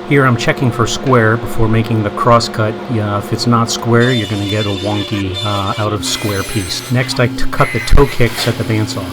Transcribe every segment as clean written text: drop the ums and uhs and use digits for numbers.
Here I'm checking for square before making the cross cut. Yeah, if it's not square, you're going to get a wonky out of square piece. Next I cut the toe kicks at the bandsaw.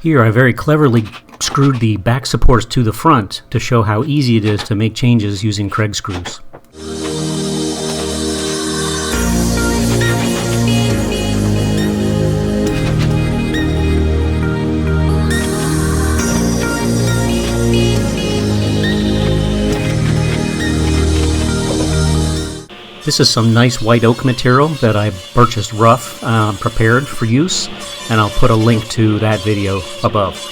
Here I very cleverly screwed the back supports to the front to show how easy it is to make changes using Kreg screws. This is some nice white oak material that I purchased rough, prepared for use, and I'll put a link to that video above.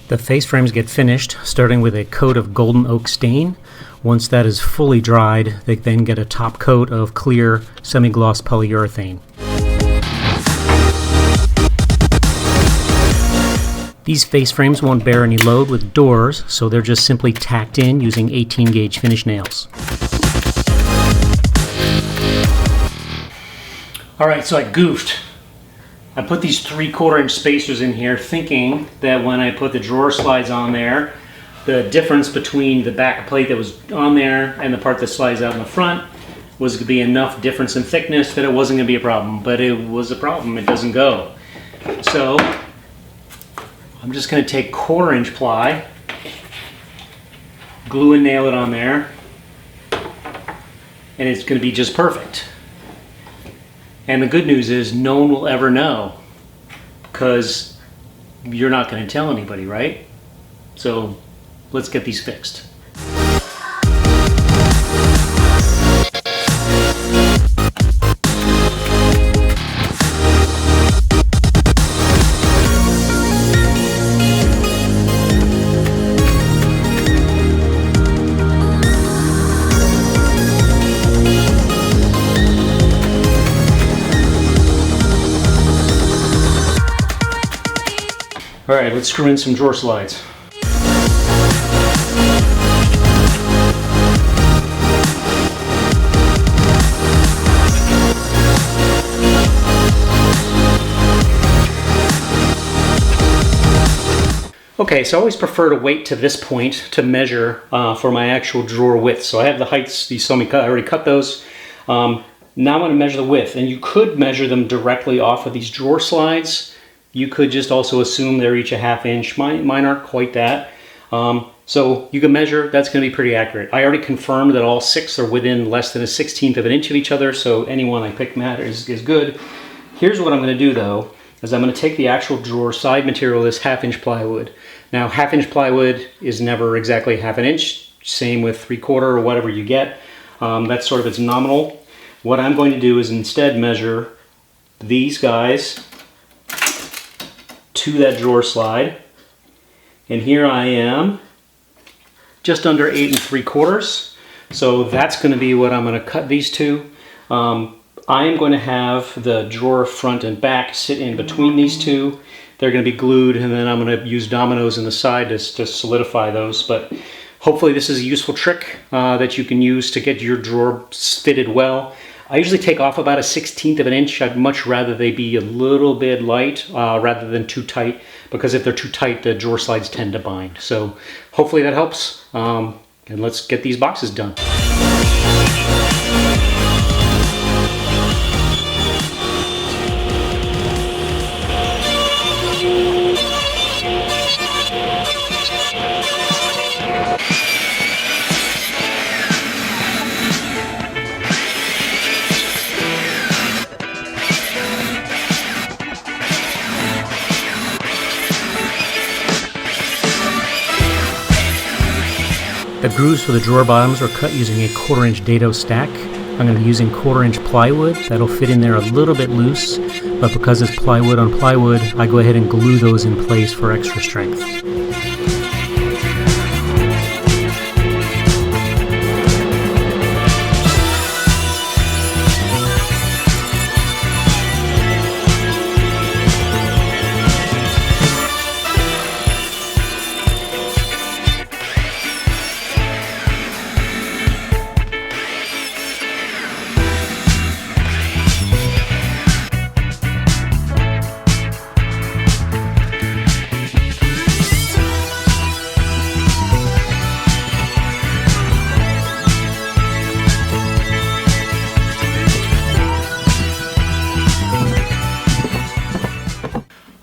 The face frames get finished starting with a coat of golden oak stain. Once that is fully dried, they then get a top coat of clear semi-gloss polyurethane. These face frames won't bear any load with doors, so they're just simply tacked in using 18 gauge finish nails. Alright, so I goofed. I put these 3/4 inch spacers in here thinking that when I put the drawer slides on there, the difference between the back plate that was on there and the part that slides out in the front was going to be enough difference in thickness that it wasn't going to be a problem. But it was a problem. It doesn't go. So I'm just going to take 1/4 inch ply, glue and nail it on there, and it's going to be just perfect. And the good news is no one will ever know, because you're not going to tell anybody, right? So let's get these fixed. All right, let's screw in some drawer slides. Okay, so I always prefer to wait to this point to measure for my actual drawer width. So I have the heights, you saw me cut, I already cut those. Now I'm going to measure the width, and you could measure them directly off of these drawer slides. You could just also assume they're each a 1/2 inch. Mine aren't quite that. So you can measure, that's going to be pretty accurate. I already confirmed that all 6 are within less than a 1/16 of an inch of each other, so any one I pick is good. Here's what I'm going to do though, is I'm going to take the actual drawer side material, this 1/2 inch plywood. Now 1/2 inch plywood is never exactly 1/2 inch, same with 3/4 or whatever you get. That's sort of its nominal. What I'm going to do is instead measure these guys to that drawer slide. And here I am, just under 8 3/4. So that's going to be what I'm going to cut these to. I am going to have the drawer front and back sit in between these two. They're going to be glued, and then I'm going to use dominoes in the side to solidify those. But hopefully this is a useful trick that you can use to get your drawer fitted well. I usually take off about a 1/16 of an inch. I'd much rather they be a little bit light rather than too tight, because if they're too tight, the drawer slides tend to bind. So hopefully that helps, and let's get these boxes done. The grooves for the drawer bottoms are cut using a 1/4 inch dado stack. I'm going to be using 1/4 inch plywood. That'll fit in there a little bit loose, but because it's plywood on plywood, I go ahead and glue those in place for extra strength.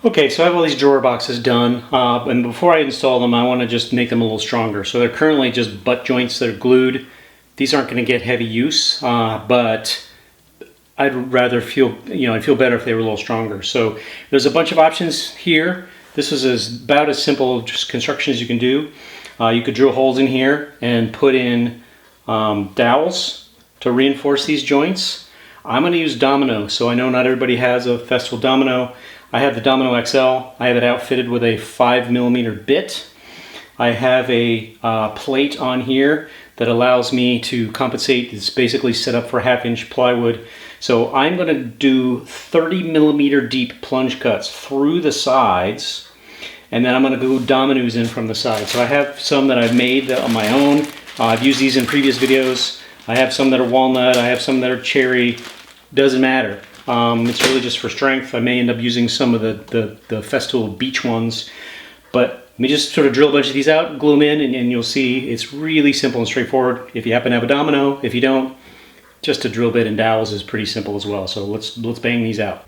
Okay, so I have all these drawer boxes done, and before I install them, I want to just make them a little stronger. So they're currently just butt joints that are glued. These aren't going to get heavy use, but I'd rather feel, I'd feel better if they were a little stronger. So there's a bunch of options here. This is about as simple just construction as you can do. You could drill holes in here and put in dowels to reinforce these joints. I'm going to use domino, so I know not everybody has a Festool Domino. I have the Domino XL. I have it outfitted with a 5mm bit. I have a plate on here that allows me to compensate. It's basically set up for 1/2 inch plywood. So I'm going to do 30mm deep plunge cuts through the sides, and then I'm going to glue dominoes in from the side. So I have some that I've made on my own. I've used these in previous videos. I have some that are walnut. I have some that are cherry. Doesn't matter. It's really just for strength. I may end up using some of the Festool Beach ones, but let me just sort of drill a bunch of these out, glue them in, and you'll see it's really simple and straightforward. If you happen to have a domino, if you don't, just a drill bit and dowels is pretty simple as well. So let's bang these out.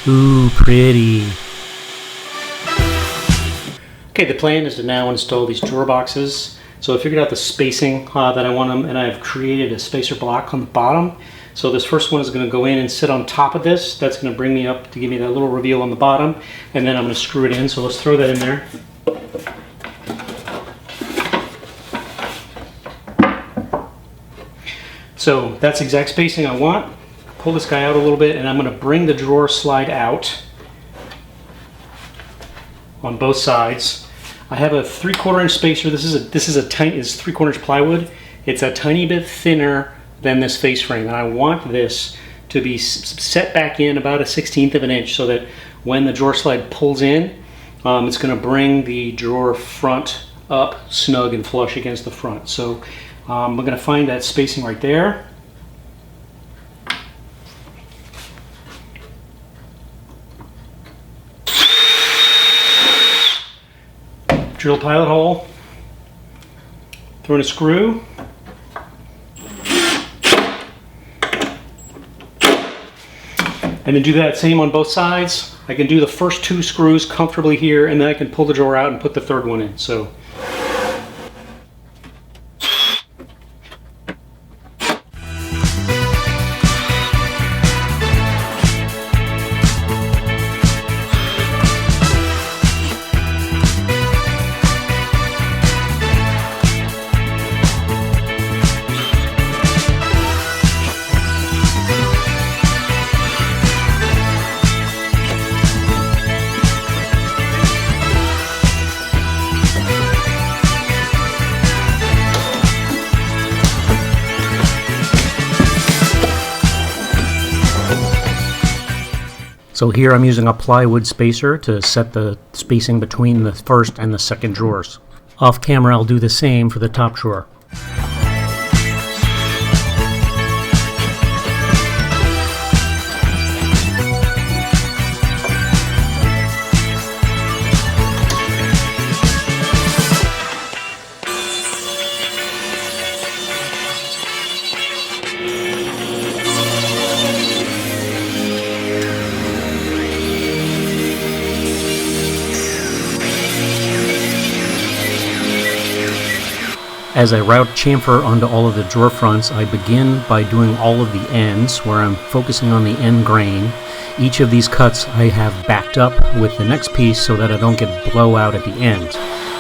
Ooh, pretty. Okay, the plan is to now install these drawer boxes. So I figured out the spacing that I want them, and I've created a spacer block on the bottom. So this first one is going to go in and sit on top of this. That's going to bring me up to give me that little reveal on the bottom, and then I'm going to screw it in. So let's throw that in there. So that's the exact spacing I want. Pull this guy out a little bit, and I'm going to bring the drawer slide out on both sides. I have a 3/4 inch spacer. This is a tiny, it's 3/4 inch plywood. It's a tiny bit thinner than this face frame, and I want this to be set back in about a 1/16 of an inch, so that when the drawer slide pulls in, it's going to bring the drawer front up snug and flush against the front. So we're going to find that spacing right there. Drill pilot hole, throw in a screw, and then do that same on both sides. I can do the first 2 screws comfortably here, and then I can pull the drawer out and put the third one in. So here I'm using a plywood spacer to set the spacing between the first and the second drawers. Off camera I'll do the same for the top drawer. As I route chamfer onto all of the drawer fronts, I begin by doing all of the ends, where I'm focusing on the end grain. Each of these cuts I have backed up with the next piece so that I don't get blowout at the end.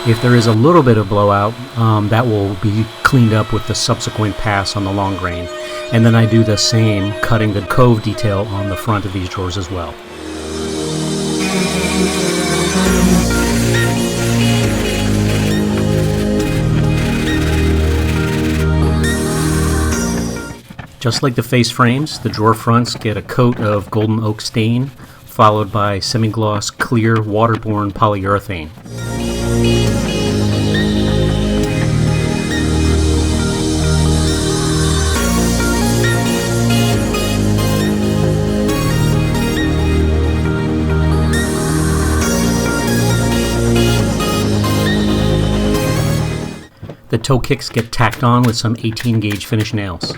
If there is a little bit of blowout, that will be cleaned up with the subsequent pass on the long grain. And then I do the same, cutting the cove detail on the front of these drawers as well. Just like the face frames, the drawer fronts get a coat of golden oak stain, followed by semi-gloss clear waterborne polyurethane. The toe kicks get tacked on with some 18 gauge finish nails.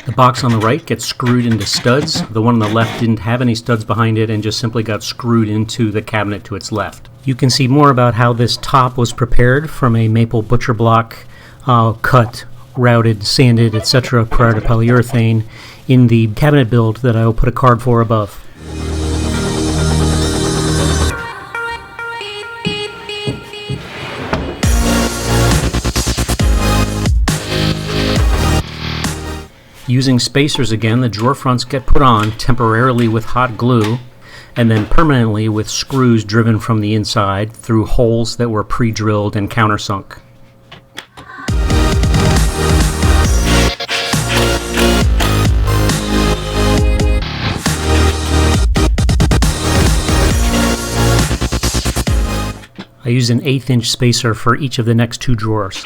The box on the right gets screwed into studs. The one on the left didn't have any studs behind it and just simply got screwed into the cabinet to its left. You can see more about how this top was prepared from a maple butcher block, cut, routed, sanded, etc. prior to polyurethane in the cabinet build that I will put a card for above. Using spacers again, the drawer fronts get put on temporarily with hot glue and then permanently with screws driven from the inside through holes that were pre-drilled and countersunk. I use an 1/8 inch spacer for each of the next 2 drawers.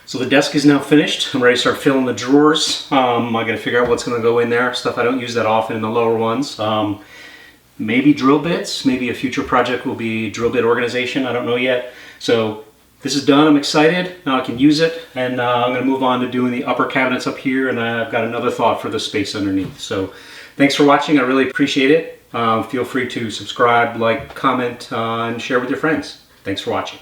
So the desk is now finished. I'm ready to start filling the drawers. I got to figure out what's going to go in there. Stuff I don't use that often in the lower ones. Maybe drill bits. Maybe a future project will be drill bit organization. I don't know yet. So this is done. I'm excited. Now I can use it. And I'm going to move on to doing the upper cabinets up here. And I've got another thought for the space underneath. So thanks for watching. I really appreciate it. Feel free to subscribe, like, comment, and share with your friends. Thanks for watching.